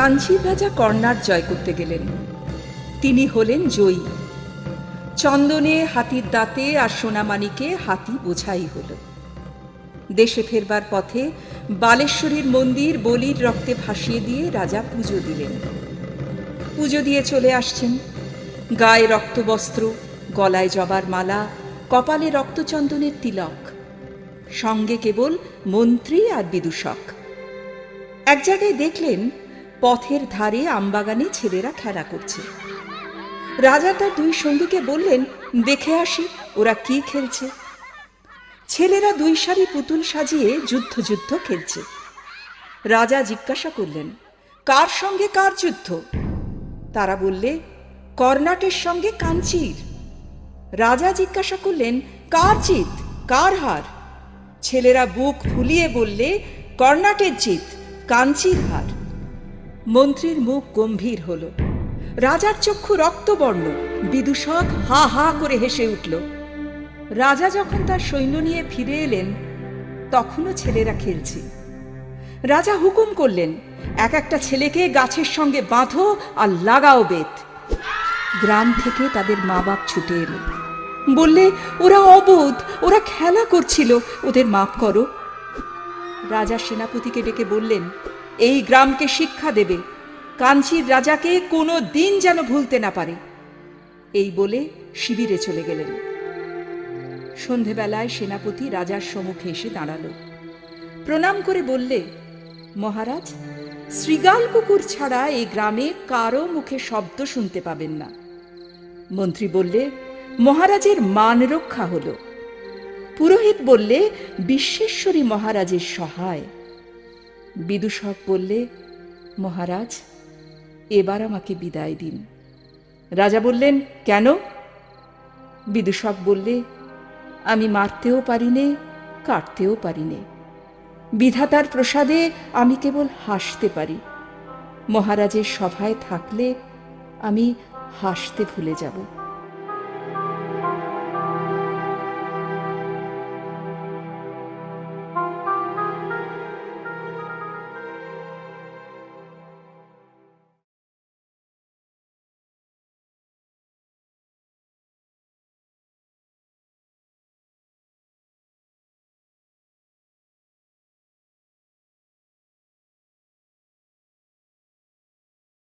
কাঞ্চীর রাজা কর্ণাট জয় করতে গেলেন। তিনি হলেন জয়ী। চন্দনে, হাতির দাঁতে আর সোনামানিকে হাতি বোঝাই হল। দেশে ফেরবার পথে বালেশ্বরীর মন্দির বলির রক্তে ভাসিয়ে দিয়ে রাজা পুজো দিলেন। পুজো দিয়ে চলে আসছেন। গায়ে রক্তবস্ত্র, গলায় জবার মালা, কপালে রক্তচন্দনের তিলক, সঙ্গে কেবল মন্ত্রী আর বিদূষক। এক জায়গায় দেখলেন পথের ধারে আমবাগানে ছেলেরা খেলা করছে। রাজা তার দুই সঙ্গীকে বললেন, দেখে আসি ওরা কি খেলছে। ছেলেরা দুই সারি পুতুল সাজিয়ে যুদ্ধ যুদ্ধ খেলছে। রাজা জিজ্ঞাসা করলেন, কার সঙ্গে কার যুদ্ধ? তারা বললে, কর্ণাটের সঙ্গে কাঞ্চীর। রাজা জিজ্ঞাসা করলেন, কার জিত কার হার? ছেলেরা বুক ফুলিয়ে বললে, কর্ণাটের জিত, কাঞ্চীর হার। মন্ত্রীর মুখ গম্ভীর হল। রাজার চক্ষু রক্তবর্ণ। বিদূষক হা হা করে হেসে উঠল। রাজা যখন তার সৈন্য নিয়ে ফিরে এলেন, তখনও ছেলেরা খেলছে। রাজা হুকুম করলেন, এক একটা ছেলেকে গাছের সঙ্গে বাঁধো আর লাগাও বেত। গ্রাম থেকে তাদের মা বাপ ছুটে এলো। বললে, ওরা অবোধ, ওরা খেলা করছিল, ওদের মাফ করো। রাজা সেনাপতিকে ডেকে বললেন, এই গ্রামকে শিক্ষা দেবে, কাঞ্চীর রাজাকে কোনো দিন যেন ভুলতে না পারে। এই বলে শিবিরে চলে গেলেন। সন্ধেবেলায় সেনাপতি রাজার সম্মুখে এসে দাঁড়াল। প্রণাম করে বললে, মহারাজ, শ্রীগাল কুকুর ছাড়া এই গ্রামে কারো মুখে শব্দ শুনতে পাবেন না। মন্ত্রী বললে, মহারাজের মান রক্ষা হল। পুরোহিত বললে, বিশ্বেশ্বরী মহারাজের সহায়। বিদূষক বললে, মহারাজ, এবার আমাকে বিদায় দিন। রাজা বললেন, কেন? বিদূষক বললে, আমি মারতেও পারি নে, কাটতেও পারি নে। বিধাতার প্রসাদে আমি কেবল হাসতে পারি। মহারাজের সভায় থাকলে আমি হাসতে ভুলে যাব।